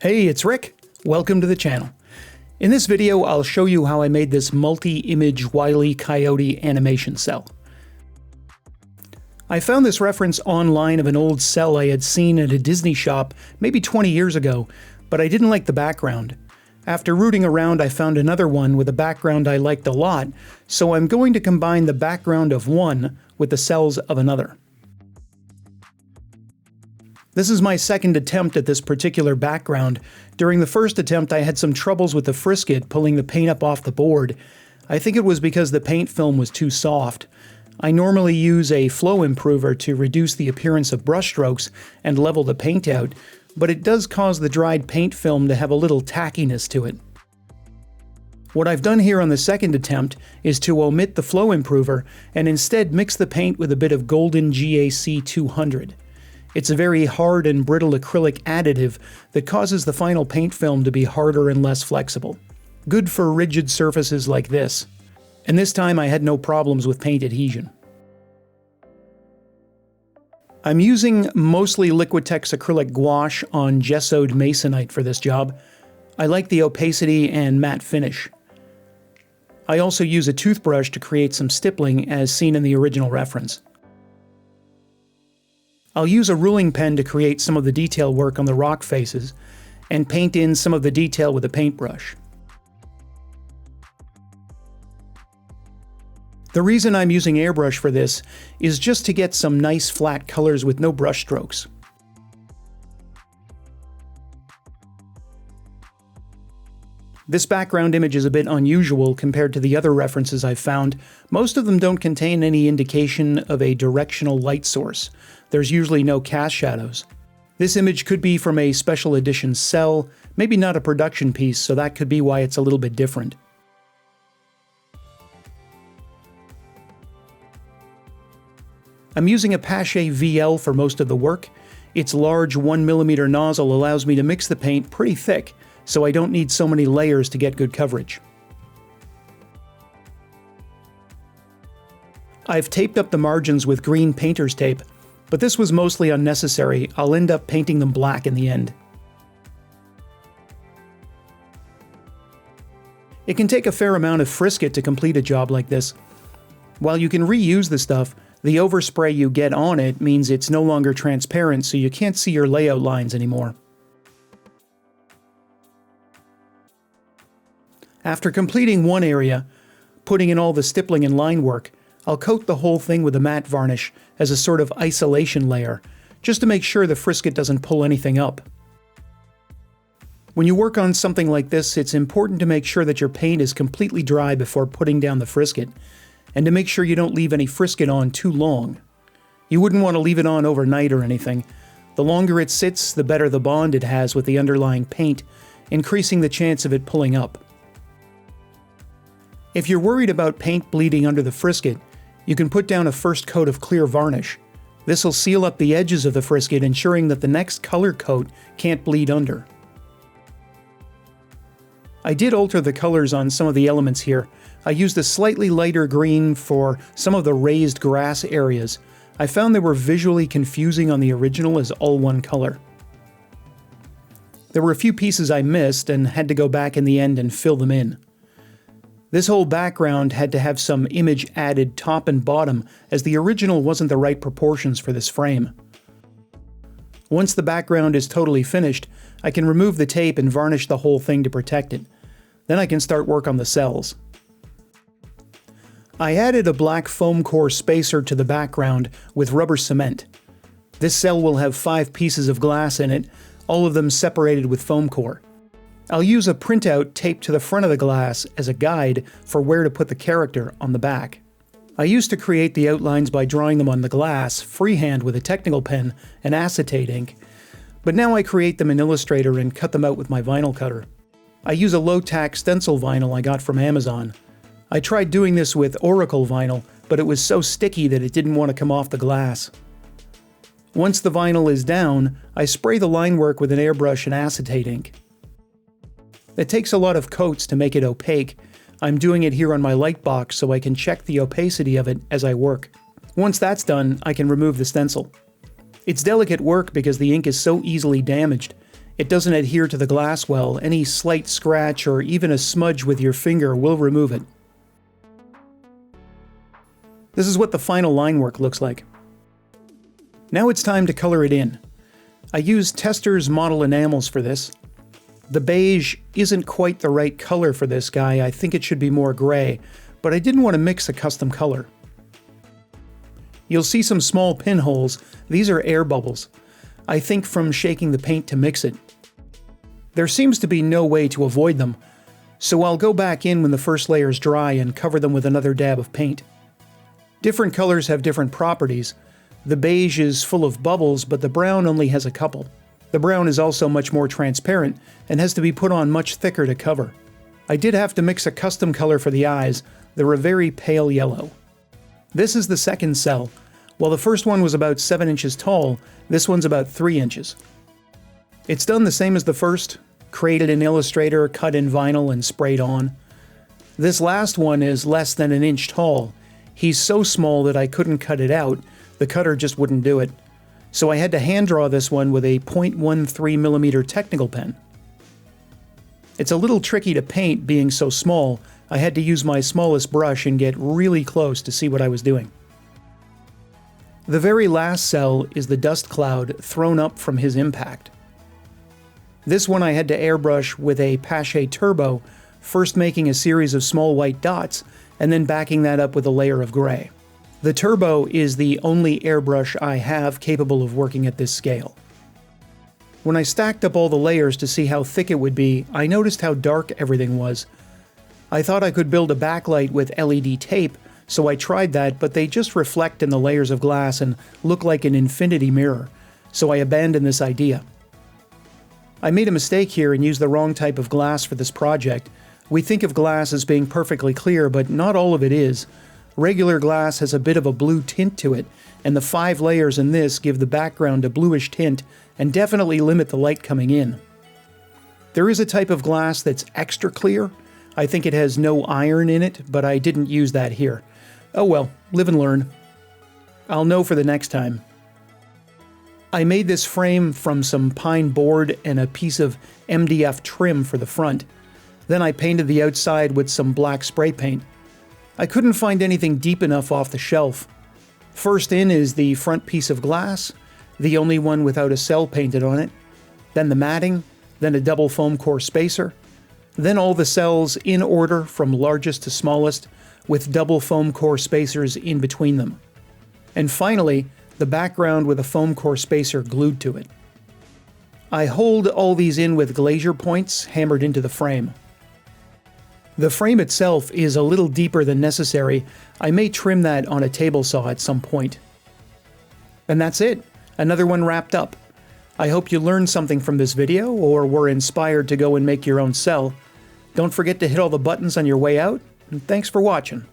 Hey, it's Rick. Welcome to the channel. In this video, I'll show you how I made this multi-image Wile E Coyote animation cell. I found this reference online of an old cell I had seen at a Disney shop maybe 20 years ago, but I didn't like the background. After rooting around, I found another one with a background I liked a lot, so I'm going to combine the background of one with the cells of another. This is my second attempt at this particular background. During the first attempt, I had some troubles with the frisket pulling the paint up off the board. I think it was because the paint film was too soft. I normally use a flow improver to reduce the appearance of brush strokes and level the paint out, but it does cause the dried paint film to have a little tackiness to it. What I've done here on the second attempt is to omit the flow improver and instead mix the paint with a bit of golden GAC 200. It's a very hard and brittle acrylic additive that causes the final paint film to be harder and less flexible. Good for rigid surfaces like this. And this time I had no problems with paint adhesion. I'm using mostly Liquitex acrylic gouache on gessoed masonite for this job. I like the opacity and matte finish. I also use a toothbrush to create some stippling as seen in the original reference. I'll use a ruling pen to create some of the detail work on the rock faces, and paint in some of the detail with a paintbrush. The reason I'm using airbrush for this is just to get some nice flat colors with no brush strokes. This background image is a bit unusual compared to the other references I've found. Most of them don't contain any indication of a directional light source. There's usually no cast shadows. This image could be from a special edition cell, maybe not a production piece, so that could be why it's a little bit different. I'm using a Pache VL for most of the work. Its large 1mm nozzle allows me to mix the paint pretty thick, so I don't need so many layers to get good coverage. I've taped up the margins with green painter's tape, but this was mostly unnecessary. I'll end up painting them black in the end. It can take a fair amount of frisket to complete a job like this. While you can reuse the stuff, the overspray you get on it means it's no longer transparent, so you can't see your layout lines anymore. After completing one area, putting in all the stippling and line work, I'll coat the whole thing with a matte varnish as a sort of isolation layer, just to make sure the frisket doesn't pull anything up. When you work on something like this, it's important to make sure that your paint is completely dry before putting down the frisket, and to make sure you don't leave any frisket on too long. You wouldn't want to leave it on overnight or anything. The longer it sits, the better the bond it has with the underlying paint, increasing the chance of it pulling up. If you're worried about paint bleeding under the frisket, you can put down a first coat of clear varnish. This will seal up the edges of the frisket, ensuring that the next color coat can't bleed under. I did alter the colors on some of the elements here. I used a slightly lighter green for some of the raised grass areas. I found they were visually confusing on the original as all one color. There were a few pieces I missed and had to go back in the end and fill them in. This whole background had to have some image added top and bottom, as the original wasn't the right proportions for this frame. Once the background is totally finished, I can remove the tape and varnish the whole thing to protect it. Then I can start work on the cells. I added a black foam core spacer to the background with rubber cement. This cell will have 5 pieces of glass in it, all of them separated with foam core. I'll use a printout taped to the front of the glass as a guide for where to put the character on the back. I used to create the outlines by drawing them on the glass, freehand with a technical pen and acetate ink, but now I create them in Illustrator and cut them out with my vinyl cutter. I use a low-tack stencil vinyl I got from Amazon. I tried doing this with Oracle vinyl, but it was so sticky that it didn't want to come off the glass. Once the vinyl is down, I spray the line work with an airbrush and acetate ink. It takes a lot of coats to make it opaque. I'm doing it here on my light box so I can check the opacity of it as I work. Once that's done, I can remove the stencil. It's delicate work because the ink is so easily damaged. It doesn't adhere to the glass well. Any slight scratch or even a smudge with your finger will remove it. This is what the final line work looks like. Now it's time to color it in. I used Testor's model enamels for this. The beige isn't quite the right color for this guy. I think it should be more gray, but I didn't want to mix a custom color. You'll see some small pinholes. These are air bubbles. I think from shaking the paint to mix it. There seems to be no way to avoid them, so I'll go back in when the first layer's dry and cover them with another dab of paint. Different colors have different properties. The beige is full of bubbles, but the brown only has a couple. The brown is also much more transparent and has to be put on much thicker to cover. I did have to mix a custom color for the eyes. They're a very pale yellow. This is the second cell. While the first one was about 7 inches tall, this one's about 3 inches. It's done the same as the first, created in Illustrator, cut in vinyl, and sprayed on. This last one is less than an inch tall. He's so small that I couldn't cut it out. The cutter just wouldn't do it. So I had to hand draw this one with a .13mm technical pen. It's a little tricky to paint being so small. I had to use my smallest brush and get really close to see what I was doing. The very last cell is the dust cloud thrown up from his impact. This one I had to airbrush with a Pache Turbo, first making a series of small white dots and then backing that up with a layer of gray. The Turbo is the only airbrush I have capable of working at this scale. When I stacked up all the layers to see how thick it would be, I noticed how dark everything was. I thought I could build a backlight with LED tape, so I tried that, but they just reflect in the layers of glass and look like an infinity mirror, so I abandoned this idea. I made a mistake here and used the wrong type of glass for this project. We think of glass as being perfectly clear, but not all of it is. Regular glass has a bit of a blue tint to it, and the 5 layers in this give the background a bluish tint and definitely limit the light coming in. There is a type of glass that's extra clear. I think it has no iron in it, but I didn't use that here. Oh well, live and learn. I'll know for the next time. I made this frame from some pine board and a piece of MDF trim for the front. Then I painted the outside with some black spray paint. I couldn't find anything deep enough off the shelf. First in is the front piece of glass, the only one without a cell painted on it, then the matting, then a double foam core spacer, then all the cells in order from largest to smallest with double foam core spacers in between them. And finally, the background with a foam core spacer glued to it. I hold all these in with glazier points hammered into the frame. The frame itself is a little deeper than necessary. I may trim that on a table saw at some point. And that's it. Another one wrapped up. I hope you learned something from this video or were inspired to go and make your own cell. Don't forget to hit all the buttons on your way out, and thanks for watching.